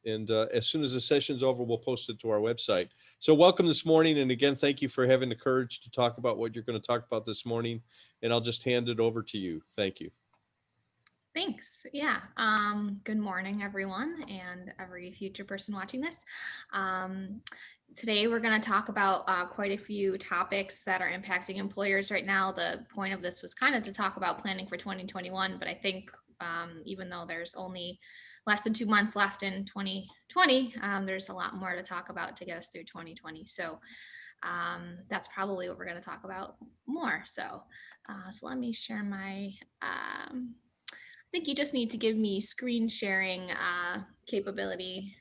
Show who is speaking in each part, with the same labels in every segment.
Speaker 1: And as soon as the session's over, we'll post it to our website. So welcome this morning. And again, thank you for having the courage to talk about what you're going to talk about this morning. And I'll just hand it over to you. Thank you.
Speaker 2: Thanks. Yeah. Good morning, everyone, and every future person watching this. Today, we're going to talk about quite a few topics that are impacting employers right now. The point of this was kind of to talk about planning for 2021, but I think even though there's only less than 2 months left in 2020, there's a lot more to talk about to get us through 2020. So that's probably what we're going to talk about more. So let me share my I think you just need to give me screen sharing capability.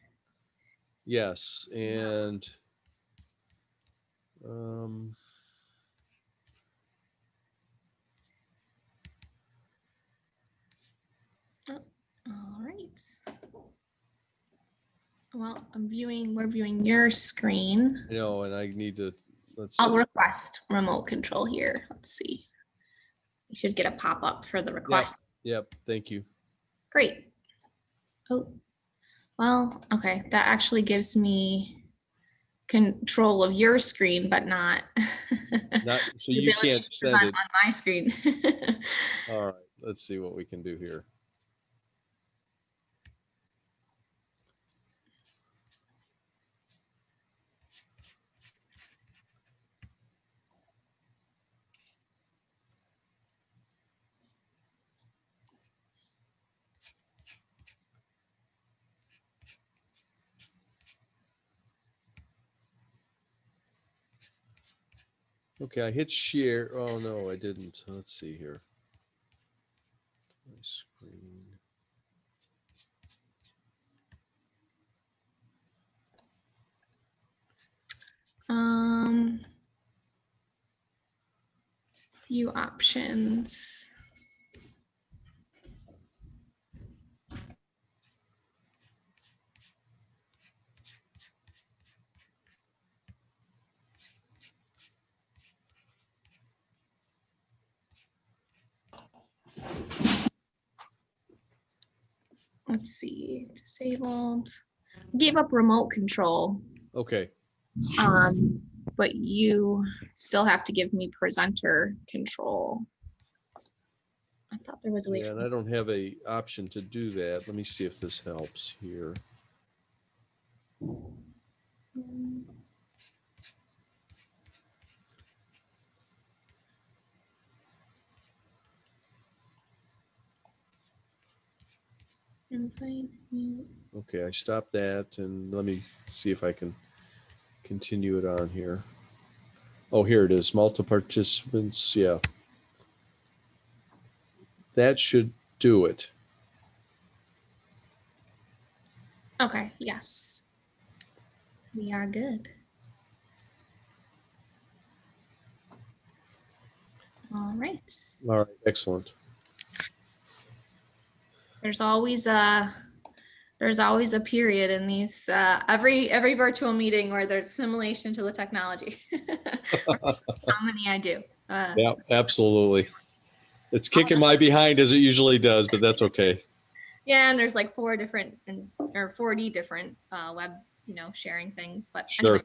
Speaker 1: Yes. And all
Speaker 2: right. Well, we're viewing your screen.
Speaker 1: I know, and I need to,
Speaker 2: I'll request remote control here. Let's see. You should get a pop-up for the request.
Speaker 1: Yep. Thank you.
Speaker 2: Great. Oh, well, okay. That actually gives me control of your screen, but not
Speaker 1: so you can't send it
Speaker 2: on my screen.
Speaker 1: All right. Let's see what we can do here. Okay, I hit share. Oh, no, I didn't. Let's see here. My screen.
Speaker 2: Few options. Let's see, disabled. Gave up remote control.
Speaker 1: Okay.
Speaker 2: But you still have to give me presenter control. I thought there was a way.
Speaker 1: Yeah, and I don't have a option to do that. Let me see if this helps here. Okay, I stopped that, and let me see if I can continue it on here. Oh, here it is. Multiple participants. Yeah. That should do it.
Speaker 2: Okay, yes. We are good. All right.
Speaker 1: All right, excellent.
Speaker 2: There's always a period in these every virtual meeting where there's simulation to the technology. How many I do.
Speaker 1: Yeah, absolutely. It's kicking my behind as it usually does, but that's okay.
Speaker 2: Yeah, and there's like 40 different web, sharing things. But
Speaker 1: sure.
Speaker 2: Anyway,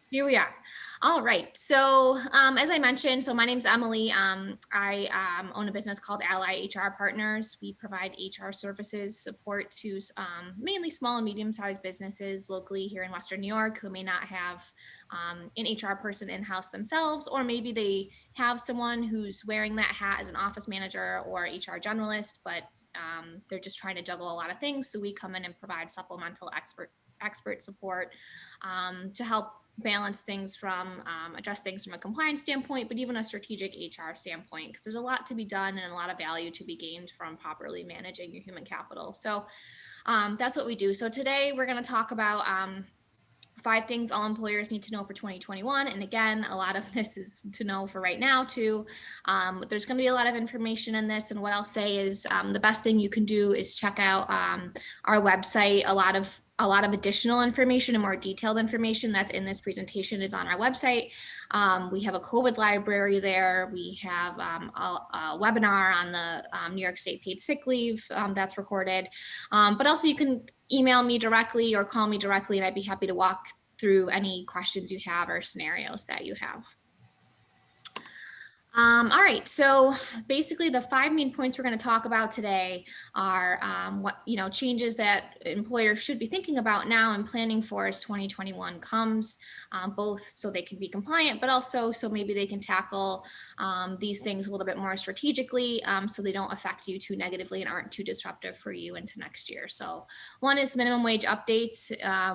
Speaker 2: here we are. All right. So as I mentioned, so my name's Emily. I own a business called Ally HR Partners. We provide HR services support to mainly small and medium-sized businesses locally here in Western New York who may not have an HR person in-house themselves, or maybe they have someone who's wearing that hat as an office manager or HR generalist, but they're just trying to juggle a lot of things. So we come in and provide supplemental expert support to help balance things from address things from a compliance standpoint, but even a strategic HR standpoint, because there's a lot to be done and a lot of value to be gained from properly managing your human capital. So that's what we do. So today we're going to talk about 5 things all employers need to know for 2021. And again, a lot of this is to know for right now too. There's going to be a lot of information in this. And what I'll say is the best thing you can do is check out our website. A lot of a lot of additional information and more detailed information that's in this presentation is on our website. We have a COVID library there. We have a webinar on the New York State paid sick leave that's recorded. But also you can email me directly or call me directly, and I'd be happy to walk through any questions you have or scenarios that you have. All right, so basically the 5 main points we're going to talk about today are what changes that employers should be thinking about now and planning for as 2021 comes, both so they can be compliant, but also so maybe they can tackle these things a little bit more strategically, so they don't affect you too negatively and aren't too disruptive for you into next year. So one is minimum wage updates.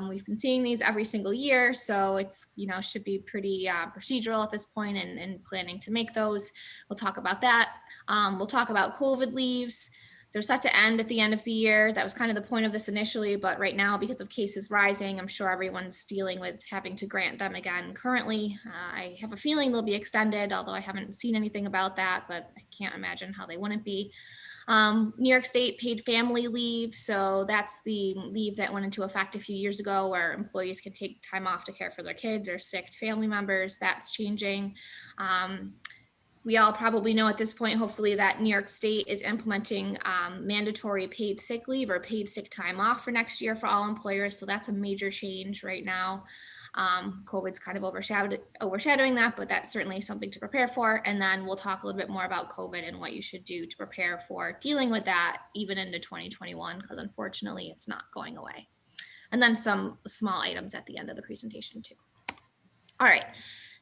Speaker 2: We've been seeing these every single year, so it's should be pretty procedural at this point and planning to make those. We'll talk about that. We'll talk about COVID leaves. They're set to end at the end of the year. That was kind of the point of this initially, but right now, because of cases rising, I'm sure everyone's dealing with having to grant them again currently. I have a feeling they'll be extended, although I haven't seen anything about that, but I can't imagine how they wouldn't be. New York State paid family leave. So that's the leave that went into effect a few years ago where employees can take time off to care for their kids or sick family members. That's changing. We all probably know at this point, hopefully, that New York State is implementing mandatory paid sick leave or paid sick time off for next year for all employers. So that's a major change right now. COVID's kind of overshadowing that, but that's certainly something to prepare for. And then we'll talk a little bit more about COVID and what you should do to prepare for dealing with that even into 2021, because unfortunately it's not going away. And then some small items at the end of the presentation too. All right.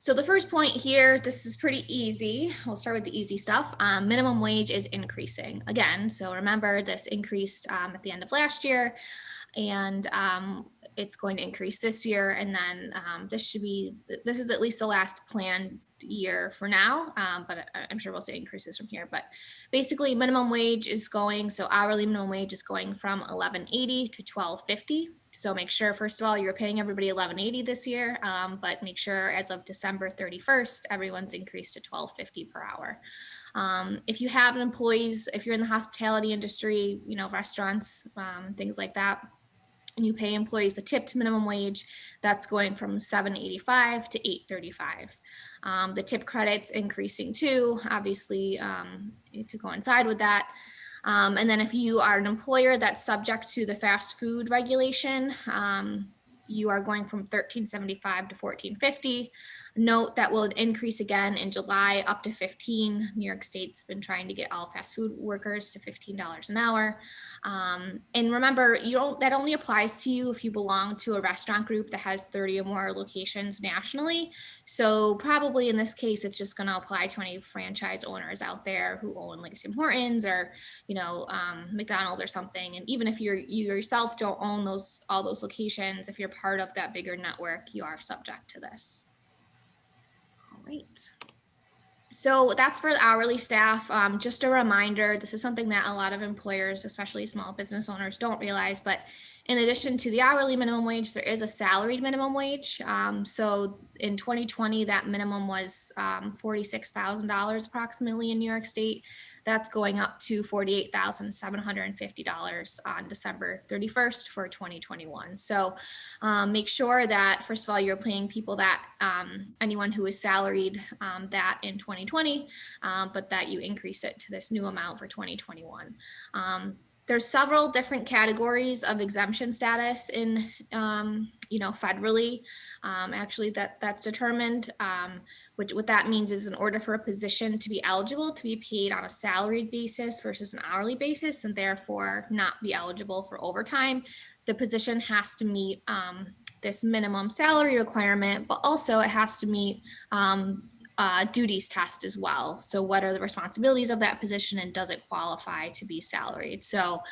Speaker 2: So the first point here, this is pretty easy. We'll start with the easy stuff. Minimum wage is increasing again. So remember, this increased at the end of last year, and it's going to increase this year. And then this is at least the last planned year for now, but I'm sure we'll see increases from here. But basically, minimum wage is going, so hourly minimum wage is going from $11.80 to $12.50. So make sure, first of all, you're paying everybody $11.80 this year, but make sure as of December 31st, everyone's increased to $12.50 per hour. If you have employees, if you're in the hospitality industry, restaurants, things like that, and you pay employees the tipped minimum wage, that's going from $7.85 to $8.35. The tip credit's increasing too, obviously, to coincide with that. And then if you are an employer that's subject to the fast food regulation, you are going from $13.75 to $14.50. Note that will increase again in July up to $15. New York State's been trying to get all fast food workers to $15 an hour. And remember, that only applies to you if you belong to a restaurant group that has 30 or more locations nationally. So probably in this case, it's just going to apply to any franchise owners out there who own like Tim Hortons or McDonald's or something. And even if you yourself don't own all those locations, if you're part of that bigger network, you are subject to this. All right. So that's for the hourly staff. Just a reminder, this is something that a lot of employers, especially small business owners, don't realize, but in addition to the hourly minimum wage, there is a salaried minimum wage. So in 2020, that minimum was $46,000 approximately in New York State. That's going up to $48,750 on December 31st for 2021. So make sure that, first of all, you're paying people that, anyone who is salaried that in 2020, but that you increase it to this new amount for 2021. There's several different categories of exemption status in, federally, actually that's determined. What that means is in order for a position to be eligible to be paid on a salaried basis versus an hourly basis, and therefore not be eligible for overtime, the position has to meet this minimum salary requirement, but also it has to meet duties test as well. So what are the responsibilities of that position and does it qualify to be salaried? So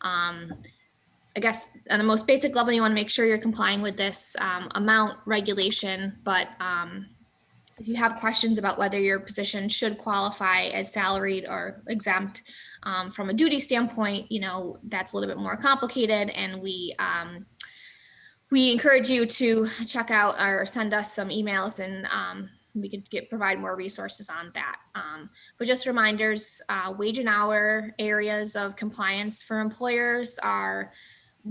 Speaker 2: I guess on the most basic level, you want to make sure you're complying with this amount regulation, but if you have questions about whether your position should qualify as salaried or exempt from a duty standpoint, that's a little bit more complicated, and we encourage you to check out or send us some emails, and we could provide more resources on that. But just reminders, wage and hour areas of compliance for employers are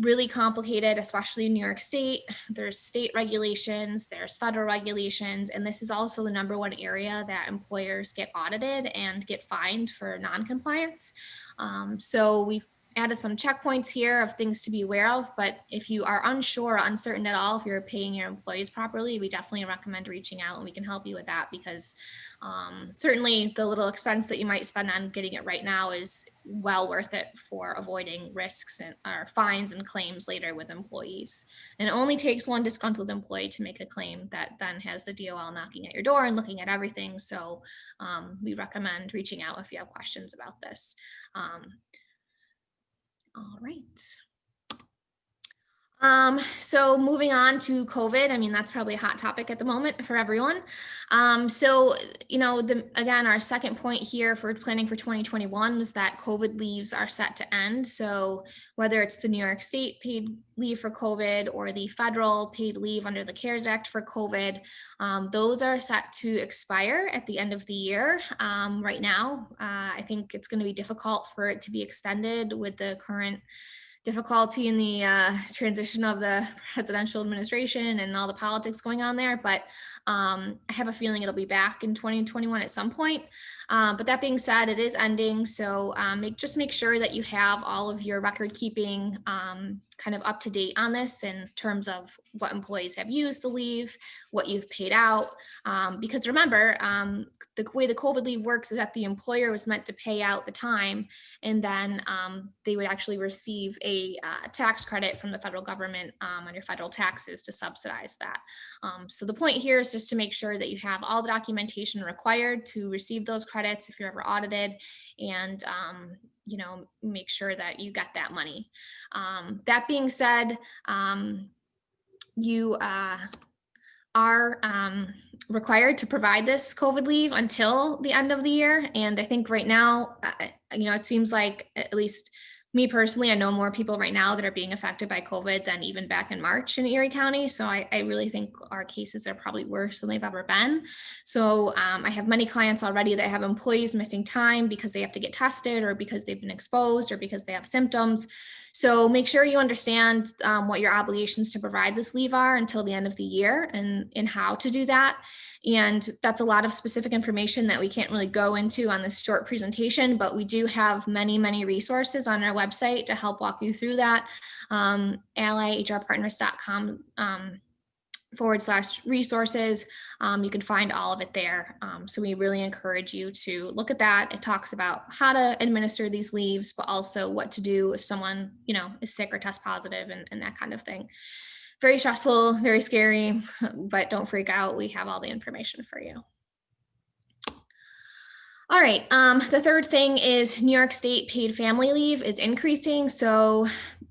Speaker 2: really complicated, especially in New York State. There's state regulations, there's federal regulations, and this is also the number one area that employers get audited and get fined for non-compliance. So we've added some checkpoints here of things to be aware of, but if you are unsure or uncertain at all if you're paying your employees properly, we definitely recommend reaching out and we can help you with that, because certainly the little expense that you might spend on getting it right now is well worth it for avoiding risks and or fines and claims later with employees. And it only takes one disgruntled employee to make a claim that then has the DOL knocking at your door and looking at everything. So we recommend reaching out if you have questions about this. All right. So moving on to COVID, I mean, that's probably a hot topic at the moment for everyone. So, again, our second point here for planning for 2021 was that COVID leaves are set to end. So whether it's the New York State paid leave for COVID or the federal paid leave under the CARES Act for COVID, those are set to expire at the end of the year. Right now, I think it's going to be difficult for it to be extended with the current difficulty in the transition of the presidential administration and all the politics going on there. But I have a feeling it'll be back in 2021 at some point. But that being said, it is ending. So just make sure that you have all of your record keeping kind of up to date on this in terms of what employees have used the leave, what you've paid out. Because remember, the way the COVID leave works is that the employer was meant to pay out the time, and then they would actually receive a tax credit from the federal government on your federal taxes to subsidize that. So the point here is just to make sure that you have all the documentation required to receive those credits if you're ever audited, and make sure that you get that money. That being said, you are required to provide this COVID leave until the end of the year. And I think right now, it seems like, at least me personally, I know more people right now that are being affected by COVID than even back in March in Erie County. So I really think our cases are probably worse than they've ever been. So I have many clients already that have employees missing time because they have to get tested, or because they've been exposed, or because they have symptoms. So make sure you understand what your obligations to provide this leave are until the end of the year, and how to do that. And that's a lot of specific information that we can't really go into on this short presentation, but we do have many, many resources on our website to help walk you through that. allyhrpartners.com /resources. You can find all of it there. So we really encourage you to look at that. It talks about how to administer these leaves, but also what to do if someone, is sick or test positive, and that kind of thing. Very stressful, very scary, but don't freak out. We have all the information for you. All right. The third thing is New York State paid family leave is increasing. So,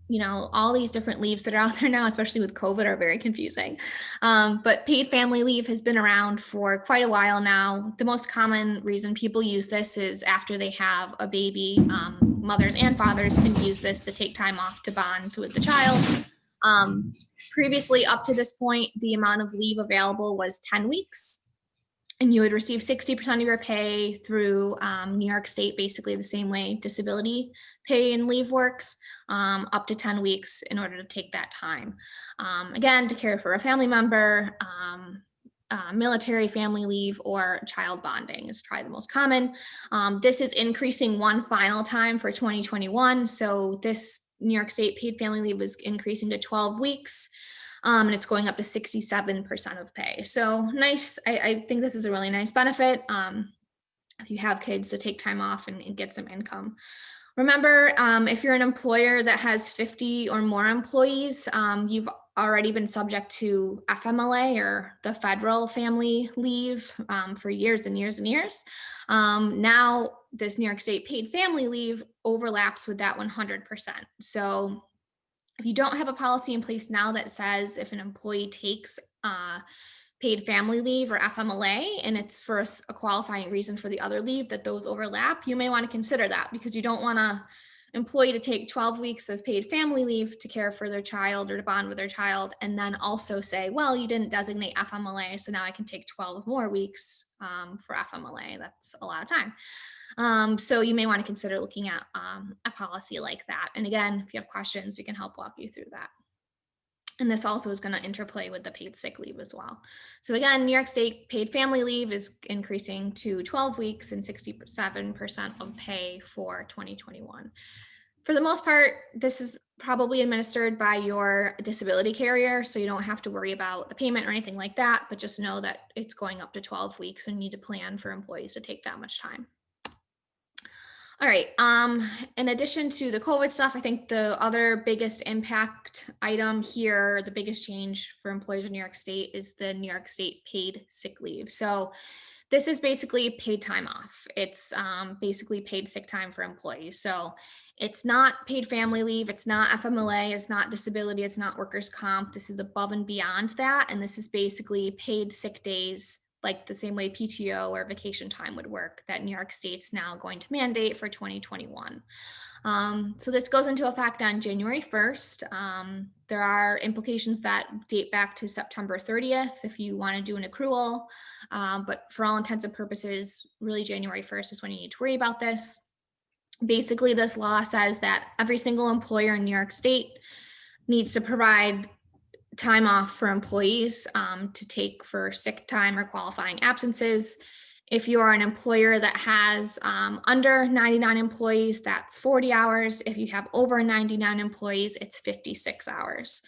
Speaker 2: all these different leaves that are out there now, especially with COVID, are very confusing. But paid family leave has been around for quite a while now. The most common reason people use this is after they have a baby. Mothers and fathers can use this to take time off to bond with the child. Previously, up to this point, the amount of leave available was 10 weeks. And you would receive 60% of your pay through New York State, basically the same way disability pay and leave works, up to 10 weeks in order to take that time. Again, to care for a family member, military family leave, or child bonding is probably the most common. This is increasing one final time for 2021. So this New York State paid family leave is increasing to 12 weeks. And it's going up to 67% of pay. So nice. I think this is a really nice benefit if you have kids, to take time off and get some income. Remember, if you're an employer that has 50 or more employees, you've already been subject to FMLA, or the federal family leave, for years and years and years. Now, this New York State paid family leave overlaps with that 100%. So if you don't have a policy in place now that says if an employee takes paid family leave or FMLA, and it's for a qualifying reason for the other leave, that those overlap, you may want to consider that, because you don't want to employee to take 12 weeks of paid family leave to care for their child or to bond with their child, and then also say, well, you didn't designate FMLA, so now I can take 12 more weeks for FMLA. That's a lot of time. So you may want to consider looking at a policy like that. And again, if you have questions, we can help walk you through that. And this also is going to interplay with the paid sick leave as well. So again, New York State paid family leave is increasing to 12 weeks and 67% of pay for 2021. For the most part, this is probably administered by your disability carrier, so you don't have to worry about the payment or anything like that, but just know that it's going up to 12 weeks and you need to plan for employees to take that much time. All right. In addition to the COVID stuff, I think the other biggest impact item here, the biggest change for employers in New York State is the New York State paid sick leave. So this is basically paid time off. It's basically paid sick time for employees. So it's not paid family leave. It's not FMLA. It's not disability. It's not workers' comp. This is above and beyond that. And this is basically paid sick days, like the same way PTO or vacation time would work, that New York State's now going to mandate for 2021. So this goes into effect on January 1st. There are implications that date back to September 30th if you want to do an accrual. But for all intents and purposes, really January 1st is when you need to worry about this. Basically, this law says that every single employer in New York State needs to provide time off for employees to take for sick time or qualifying absences. If you are an employer that has under 99 employees, that's 40 hours. If you have over 99 employees, it's 56 hours.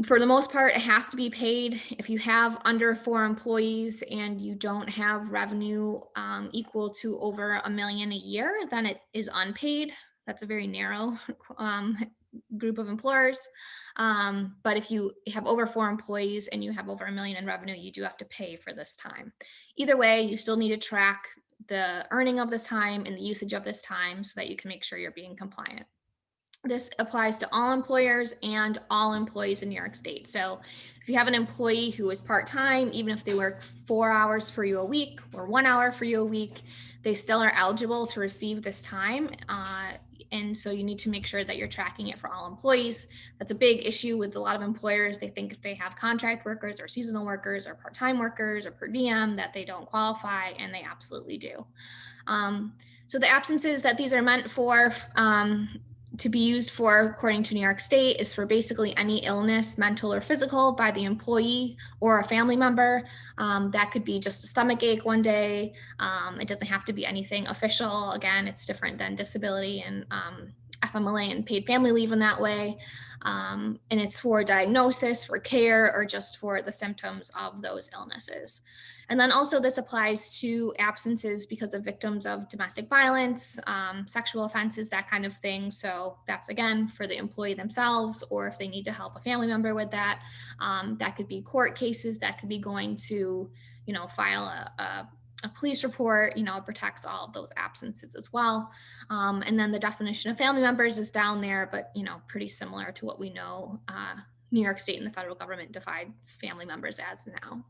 Speaker 2: For the most part, it has to be paid. If you have under 4 employees and you don't have revenue equal to over $1 million a year, then it is unpaid. That's a very narrow group of employers. But if you have over 4 employees and you have over $1 million in revenue, you do have to pay for this time. Either way, you still need to track the earning of this time and the usage of this time so that you can make sure you're being compliant. This applies to all employers and all employees in New York State. So if you have an employee who is part-time, even if they work 4 hours for you a week or 1 hour for you a week, they still are eligible to receive this time. And so you need to make sure that you're tracking it for all employees. That's a big issue with a lot of employers. They think if they have contract workers or seasonal workers or part-time workers or per diem that they don't qualify, and they absolutely do. So the absences that these are meant for to be used for, according to New York State, is for basically any illness, mental or physical, by the employee or a family member. That could be just a stomach ache one day. It doesn't have to be anything official. Again, it's different than disability and FMLA and paid family leave in that way. And it's for diagnosis, for care, or just for the symptoms of those illnesses. And then also this applies to absences because of victims of domestic violence, sexual offenses, that kind of thing. So that's, again, for the employee themselves, or if they need to help a family member with that. That could be court cases, that could be going to, file a police report. It protects all of those absences as well. And then the definition of family members is down there, but, pretty similar to what we know New York State and the federal government defines family members as now.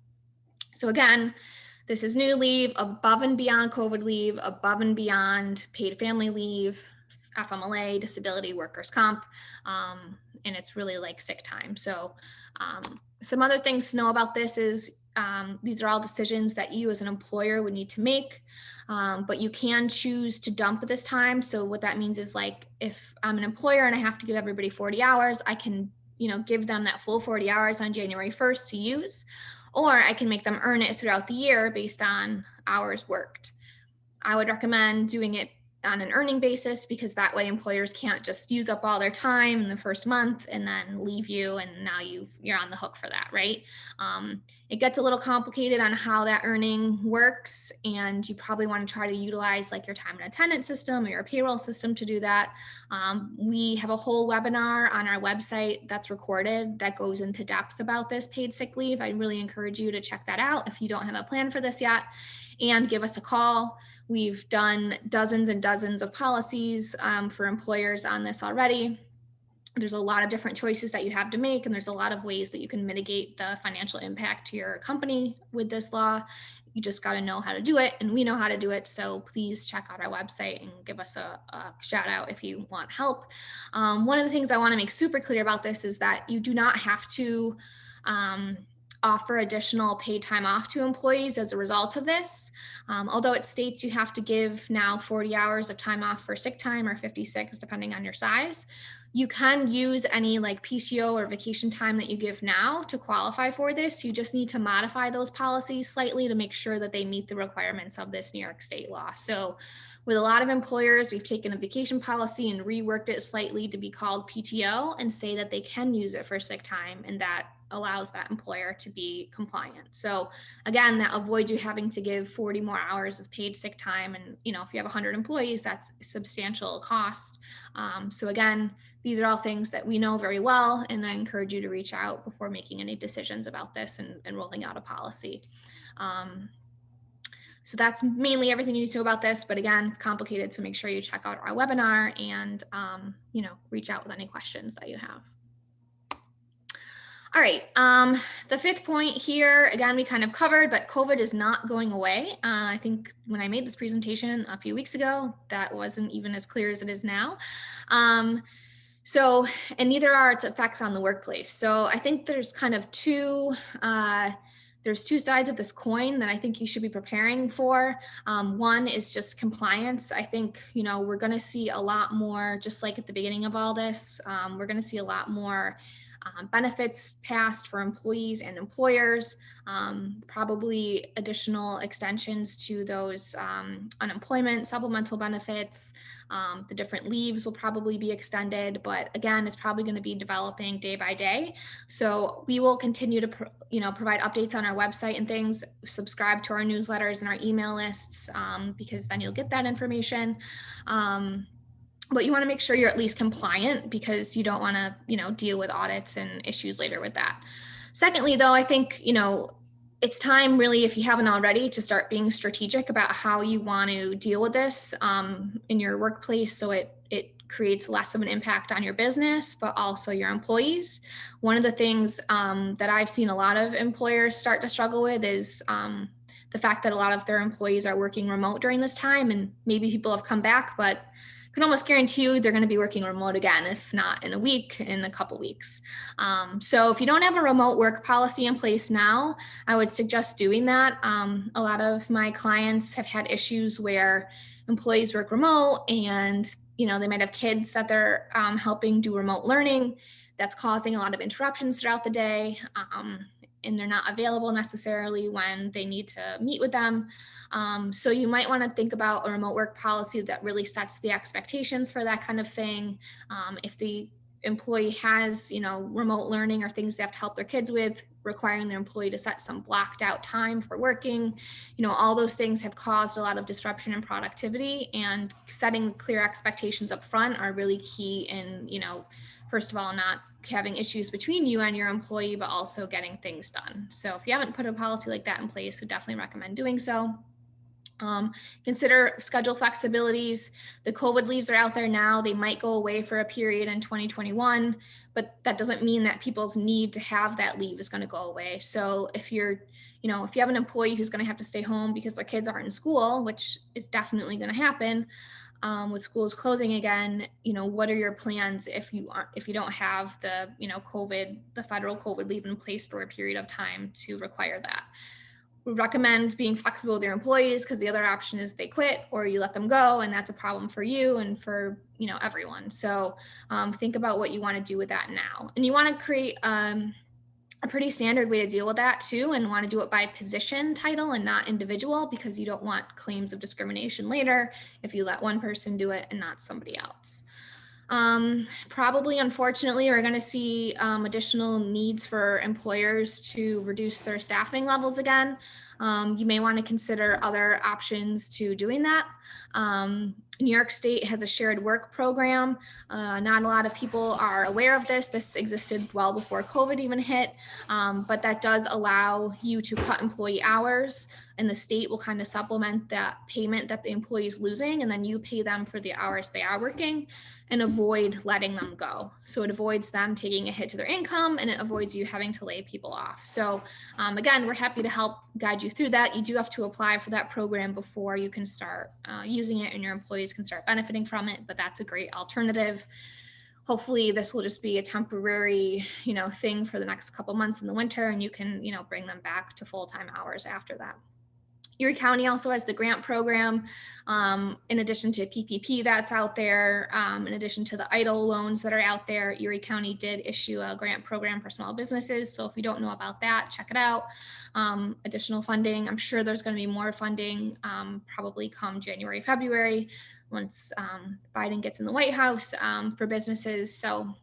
Speaker 2: So again, this is new leave above and beyond COVID leave, above and beyond paid family leave, FMLA, disability, workers' comp, and it's really like sick time. So some other things to know about this is these are all decisions that you as an employer would need to make, but you can choose to dump this time. So what that means is, like, if I'm an employer and I have to give everybody 40 hours, I can, give them that full 40 hours on January 1st to use, or I can make them earn it throughout the year based on hours worked. I would recommend doing it on an earning basis, because that way employers can't just use up all their time in the first month and then leave you, and now you're on the hook for that, right? It gets a little complicated on how that earning works, and you probably want to try to utilize like your time and attendance system or your payroll system to do that. We have a whole webinar on our website that's recorded that goes into depth about this paid sick leave. I really encourage you to check that out if you don't have a plan for this yet, and give us a call. We've done dozens and dozens of policies for employers on this already. There's a lot of different choices that you have to make, and there's a lot of ways that you can mitigate the financial impact to your company with this law. You just got to know how to do it, and we know how to do it. So please check out our website and give us a shout out if you want help. One of the things I want to make super clear about this is that you do not have to offer additional paid time off to employees as a result of this. Although it states you have to give now 40 hours of time off for sick time or 56, depending on your size. You can use any like PTO or vacation time that you give now to qualify for this. You just need to modify those policies slightly to make sure that they meet the requirements of this New York State law. So with a lot of employers, we've taken a vacation policy and reworked it slightly to be called PTO and say that they can use it for sick time, and that allows that employer to be compliant. So again, that avoids you having to give 40 more hours of paid sick time. And, if you have 100 employees, that's a substantial cost. So again, these are all things that we know very well, and I encourage you to reach out before making any decisions about this and rolling out a policy. So that's mainly everything you need to know about this, but again, it's complicated, so make sure you check out our webinar and reach out with any questions that you have. All right, the fifth point here, again, we kind of covered, but COVID is not going away. I think when I made this presentation a few weeks ago, that wasn't even as clear as it is now. And neither are its effects on the workplace. So I think there's kind of two sides of this coin that I think you should be preparing for. One is just compliance. I think, we're going to see a lot more, just like at the beginning of all this, we're going to see a lot more benefits passed for employees and employers, probably additional extensions to those unemployment supplemental benefits. The different leaves will probably be extended, but again, it's probably going to be developing day by day. So we will continue to provide updates on our website and things. Subscribe to our newsletters and our email lists, because then you'll get that information. But you want to make sure you're at least compliant, because you don't want to, deal with audits and issues later with that. Secondly, though, I think, it's time really, if you haven't already, to start being strategic about how you want to deal with this in your workplace, so it creates less of an impact on your business, but also your employees. One of the things that I've seen a lot of employers start to struggle with is the fact that a lot of their employees are working remote during this time, and maybe people have come back, but can almost guarantee you they're going to be working remote again, if not in a week, in a couple weeks. So if you don't have a remote work policy in place now, I would suggest doing that. A lot of my clients have had issues where employees work remote, and they might have kids that they're helping do remote learning. That's causing a lot of interruptions throughout the day. And they're not available necessarily when they need to meet with them. So you might want to think about a remote work policy that really sets the expectations for that kind of thing. If the employee has, remote learning or things they have to help their kids with, requiring their employee to set some blocked out time for working, all those things have caused a lot of disruption in productivity, and setting clear expectations up front are really key in, first of all, not having issues between you and your employee, but also getting things done. So if you haven't put a policy like that in place, I definitely recommend doing so. Consider schedule flexibilities. The COVID leaves are out there now. They might go away for a period in 2021, but that doesn't mean that people's need to have that leave is going to go away. So if you're, if you have an employee who's going to have to stay home because their kids aren't in school, which is definitely going to happen, with schools closing again, what are your plans if you don't have the, the federal COVID leave in place for a period of time to require that? We recommend being flexible with your employees, because the other option is they quit or you let them go, and that's a problem for you and for everyone. So think about what you want to do with that now, and you want to create a pretty standard way to deal with that too, and want to do it by position title and not individual, because you don't want claims of discrimination later if you let one person do it and not somebody else. Probably, unfortunately, we're going to see additional needs for employers to reduce their staffing levels again. You may want to consider other options to doing that. New York State has a shared work program. Not a lot of people are aware of this. This existed well before COVID even hit, but that does allow you to cut employee hours and the state will kind of supplement that payment that the employee is losing, and then you pay them for the hours they are working and avoid letting them go. So it avoids them taking a hit to their income, and it avoids you having to lay people off. So again, we're happy to help guide you through that. You do have to apply for that program before you can start using it, and your employees can start benefiting from it, but that's a great alternative. Hopefully this will just be a temporary, thing for the next couple months in the winter, and you can, bring them back to full-time hours after that. Erie County also has the grant program, in addition to PPP that's out there, in addition to the EIDL loans that are out there. Erie County did issue a grant program for small businesses. So if you don't know about that, check it out. Additional funding. I'm sure there's going to be more funding probably come January, February, once Biden gets in the White House, for businesses. So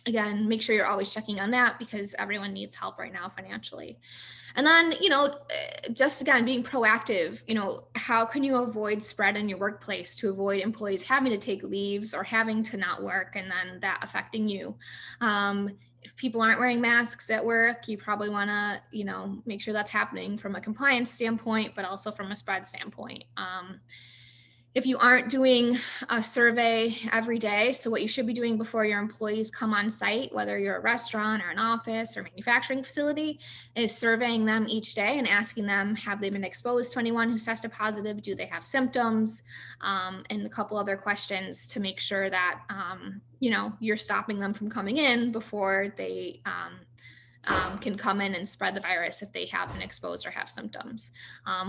Speaker 2: again, make sure you're always checking on that, because everyone needs help right now financially. And then, just again, being proactive, how can you avoid spread in your workplace to avoid employees having to take leaves or having to not work and then that affecting you? If people aren't wearing masks at work, you probably want to, make sure that's happening from a compliance standpoint, but also from a spread standpoint. If you aren't doing a survey every day, so what you should be doing before your employees come on site, whether you're a restaurant or an office or manufacturing facility, is surveying them each day and asking them, have they been exposed to anyone who's tested positive? Do they have symptoms? And a couple other questions to make sure that, you're stopping them from coming in before they can come in and spread the virus if they have been exposed or have symptoms.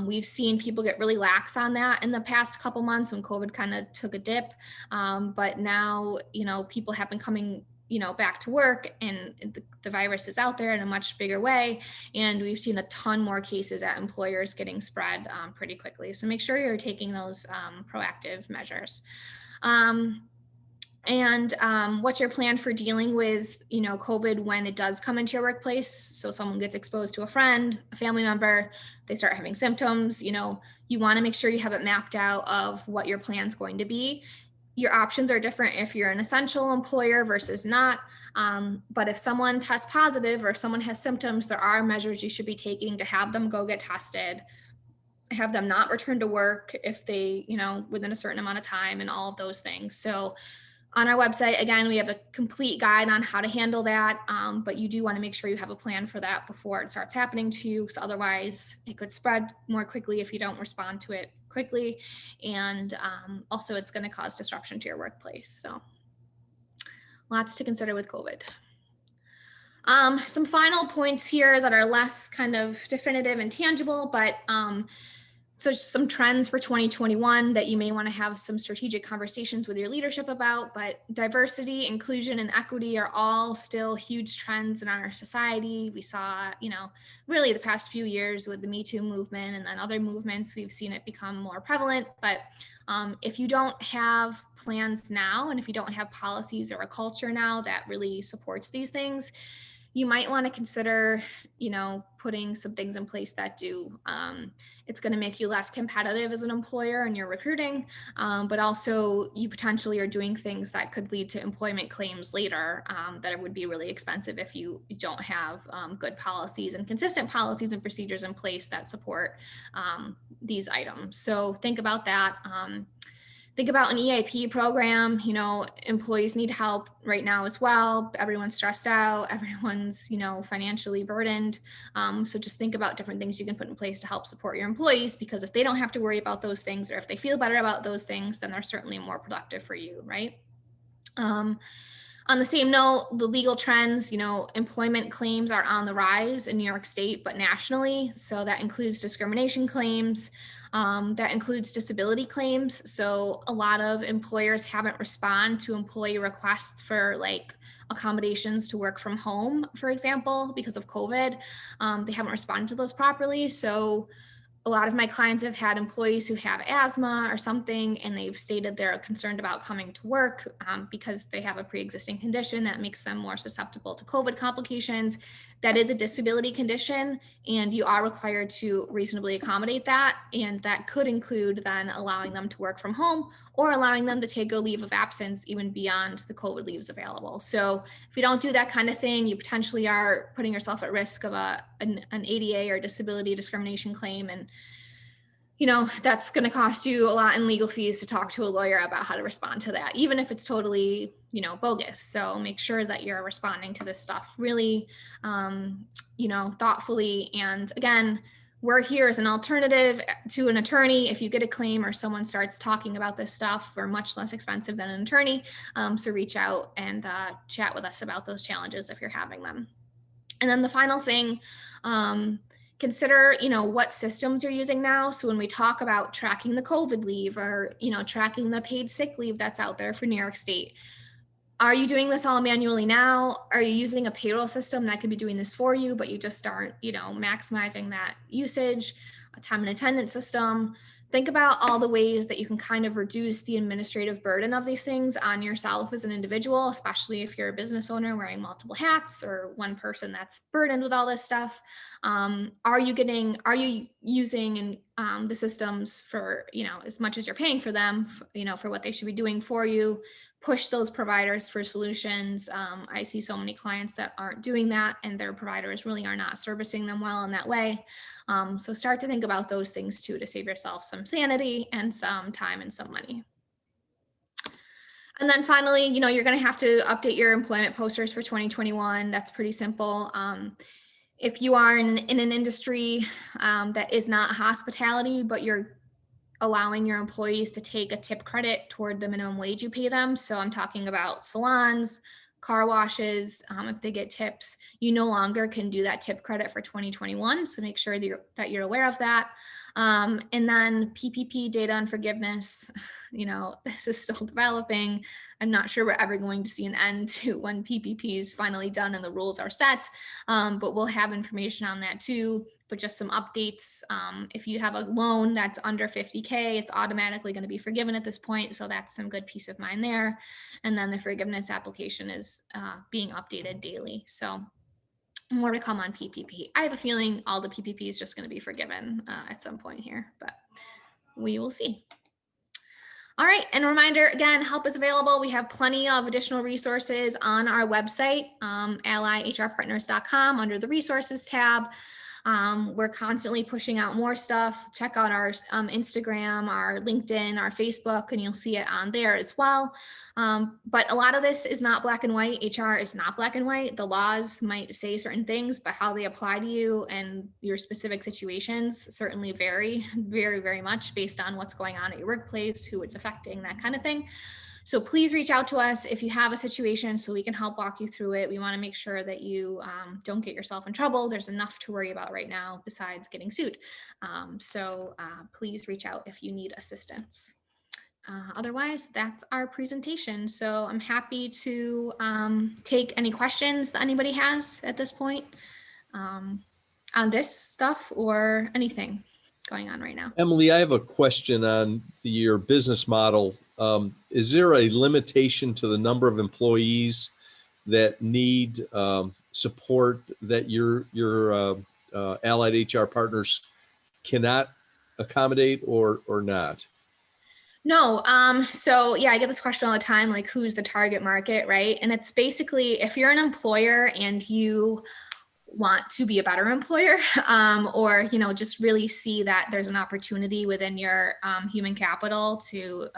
Speaker 2: We've seen people get really lax on that in the past couple months when COVID kind of took a dip. But now, people have been coming, back to work, and the virus is out there in a much bigger way. And we've seen a ton more cases at employers getting spread pretty quickly. So make sure you're taking those proactive measures. And what's your plan for dealing with, COVID when it does come into your workplace? So someone gets exposed to a friend, a family member, they start having symptoms, you want to make sure you have it mapped out of what your plan's going to be. Your options are different if you're an essential employer versus not. But if someone tests positive or if someone has symptoms, there are measures you should be taking to have them go get tested, have them not return to work if they, within a certain amount of time, and all of those things. So on our website, again, we have a complete guide on how to handle that, but you do want to make sure you have a plan for that before it starts happening to you, because otherwise it could spread more quickly if you don't respond to it quickly, and also it's going to cause disruption to your workplace. So lots to consider with COVID. Some final points here that are less kind of definitive and tangible, but so some trends for 2021 that you may want to have some strategic conversations with your leadership about, but diversity, inclusion, and equity are all still huge trends in our society. We saw, really the past few years with the Me Too movement and then other movements, we've seen it become more prevalent. But if you don't have plans now, and if you don't have policies or a culture now that really supports these things, you might want to consider, putting some things in place that do. It's going to make you less competitive as an employer in your recruiting, but also you potentially are doing things that could lead to employment claims later that it would be really expensive if you don't have good policies and consistent policies and procedures in place that support these items. So think about that. Think about an EAP program. Employees need help right now as well. Everyone's stressed out. Everyone's, financially burdened. So just think about different things you can put in place to help support your employees, because if they don't have to worry about those things, or if they feel better about those things, then they're certainly more productive for you, right? On the same note, the legal trends, employment claims are on the rise in New York State, but nationally. So that includes discrimination claims. That includes disability claims. So a lot of employers haven't responded to employee requests for accommodations to work from home, for example, because of COVID. They haven't responded to those properly. So a lot of my clients have had employees who have asthma or something, and they've stated they're concerned about coming to work because they have a pre-existing condition that makes them more susceptible to COVID complications. That is a disability condition, and you are required to reasonably accommodate that. And that could include then allowing them to work from home or allowing them to take a leave of absence even beyond the COVID leaves available. So if you don't do that kind of thing, you potentially are putting yourself at risk of an ADA or disability discrimination claim. And, that's going to cost you a lot in legal fees to talk to a lawyer about how to respond to that, even if it's totally, bogus. So make sure that you're responding to this stuff really, thoughtfully. And again, we're here as an alternative to an attorney. If you get a claim or someone starts talking about this stuff, we're much less expensive than an attorney. So reach out and chat with us about those challenges if you're having them. And then the final thing, consider, what systems you're using now. So when we talk about tracking the COVID leave or, tracking the paid sick leave that's out there for New York State, are you doing this all manually now? Are you using a payroll system that could be doing this for you, but you just aren't, maximizing that usage, a time and attendance system? Think about all the ways that you can kind of reduce the administrative burden of these things on yourself as an individual, especially if you're a business owner wearing multiple hats or one person that's burdened with all this stuff. Are you using the systems for, as much as you're paying for them, for what they should be doing for you? Push those providers for solutions. I see so many clients that aren't doing that, and their providers really are not servicing them well in that way. So start to think about those things too, to save yourself some sanity and some time and some money. And then finally, you're going to have to update your employment posters for 2021. That's pretty simple. If you are in an industry that is not hospitality, but you're allowing your employees to take a tip credit toward the minimum wage you pay them. So I'm talking about salons, car washes. If they get tips, you no longer can do that tip credit for 2021. So make sure that you're aware of that. And then PPP data and forgiveness, this is still developing. I'm not sure we're ever going to see an end to when PPP is finally done and the rules are set, but we'll have information on that too. But just some updates. If you have a loan that's under 50K, it's automatically going to be forgiven at this point. So that's some good peace of mind there. And then the forgiveness application is being updated daily. So more to come on PPP. I have a feeling all the PPP is just going to be forgiven at some point here, but we will see. All right, and a reminder, again, help is available. We have plenty of additional resources on our website, allyhrpartners.com, under the resources tab. We're constantly pushing out more stuff. Check out our Instagram, our LinkedIn, our Facebook, and you'll see it on there as well. But a lot of this is not black and white. HR is not black and white. The laws might say certain things, but how they apply to you and your specific situations certainly vary very, very much based on what's going on at your workplace, who it's affecting, that kind of thing. So please reach out to us if you have a situation so we can help walk you through it. We want to make sure that you don't get yourself in trouble. There's enough to worry about right now besides getting sued. So please reach out if you need assistance. Otherwise, that's our presentation. So I'm happy to take any questions that anybody has at this point on this stuff or anything going on right now.
Speaker 1: Emily, I have a question on your business model. Is there a limitation to the number of employees that need support that your allied HR partners cannot accommodate or not?
Speaker 2: No. So yeah, I get this question all the time, like who's the target market, right? And it's basically if you're an employer and you want to be a better employer, or just really see that there's an opportunity within your human capital to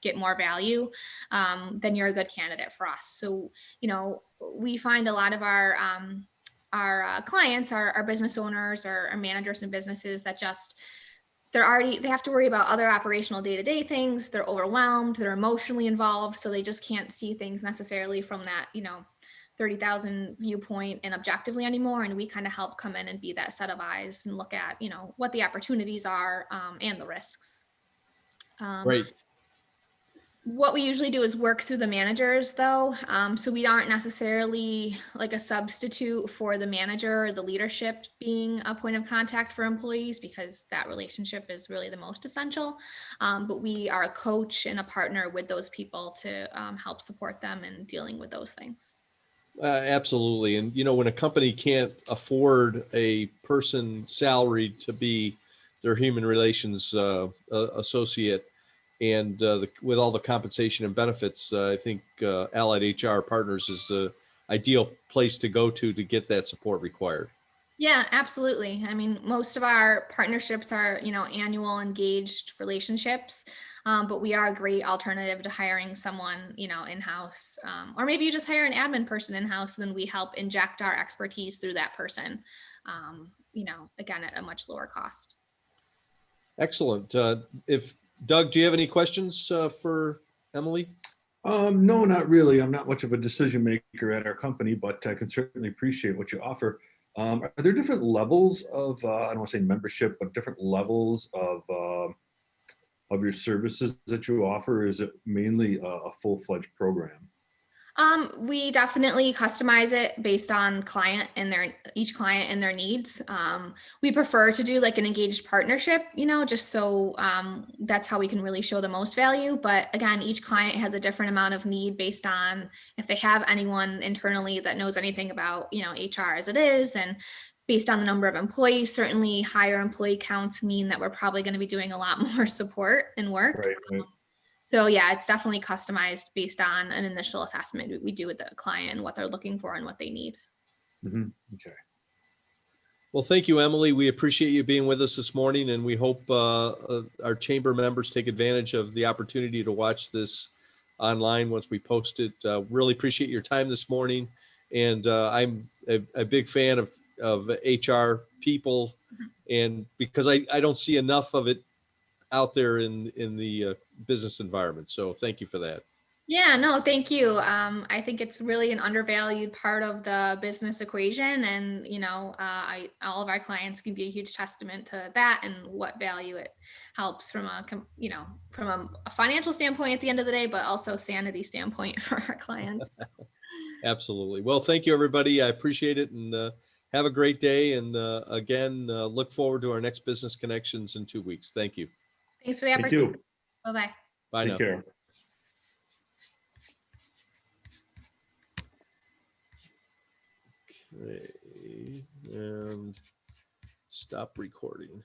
Speaker 2: get more value, then you're a good candidate for us. So we find a lot of our clients are business owners or managers in businesses that just they have to worry about other operational day-to-day things. They're overwhelmed, they're emotionally involved, so they just can't see things necessarily from that 30,000 viewpoint and objectively anymore. And we kind of help come in and be that set of eyes and look at, what the opportunities are and the risks.
Speaker 1: Right.
Speaker 2: What we usually do is work through the managers though. So we aren't necessarily like a substitute for the manager or the leadership being a point of contact for employees, because that relationship is really the most essential. But we are a coach and a partner with those people to help support them in dealing with those things.
Speaker 1: Absolutely. And, when a company can't afford a person salaried to be their human relations associate, with all the compensation and benefits, I think Allied HR Partners is the ideal place to go to get that support required.
Speaker 2: Yeah, absolutely. I mean, most of our partnerships are, annual engaged relationships, but we are a great alternative to hiring someone, in-house, or maybe you just hire an admin person in-house, then we help inject our expertise through that person, again, at a much lower cost.
Speaker 1: Excellent. If Doug, do you have any questions for Emily?
Speaker 3: No, not really. I'm not much of a decision maker at our company, but I can certainly appreciate what you offer. Are there different levels of, I don't want to say membership, but different levels of your services that you offer? Or is it mainly a full-fledged program?
Speaker 2: We definitely customize it based on each client and their needs. We prefer to do like an engaged partnership, just so that's how we can really show the most value. But again, each client has a different amount of need based on if they have anyone internally that knows anything about, HR as it is. And based on the number of employees, certainly higher employee counts mean that we're probably going to be doing a lot more support and work.
Speaker 3: Right, right.
Speaker 2: So yeah, it's definitely customized based on an initial assessment we do with the client and what they're looking for and what they need.
Speaker 3: Mhm. Okay.
Speaker 1: Well, thank you, Emily. We appreciate you being with us this morning, and we hope our chamber members take advantage of the opportunity to watch this online once we post it. Really appreciate your time this morning, and I'm a big fan of HR people, and because I don't see enough of it out there in the business environment. So thank you for that.
Speaker 2: Yeah, no, thank you. I think it's really an undervalued part of the business equation, and all of our clients can be a huge testament to that and what value it helps from a financial standpoint at the end of the day, but also sanity standpoint for our clients.
Speaker 1: Absolutely. Well, thank you, everybody. I appreciate it, and have a great day. And again, look forward to our next business connections in 2 weeks. Thank you.
Speaker 2: Thanks for the
Speaker 3: Thank
Speaker 2: opportunity.
Speaker 3: you.
Speaker 2: Bye-bye.
Speaker 1: Bye
Speaker 3: Take
Speaker 1: now.
Speaker 3: care.
Speaker 1: Okay, and stop recording.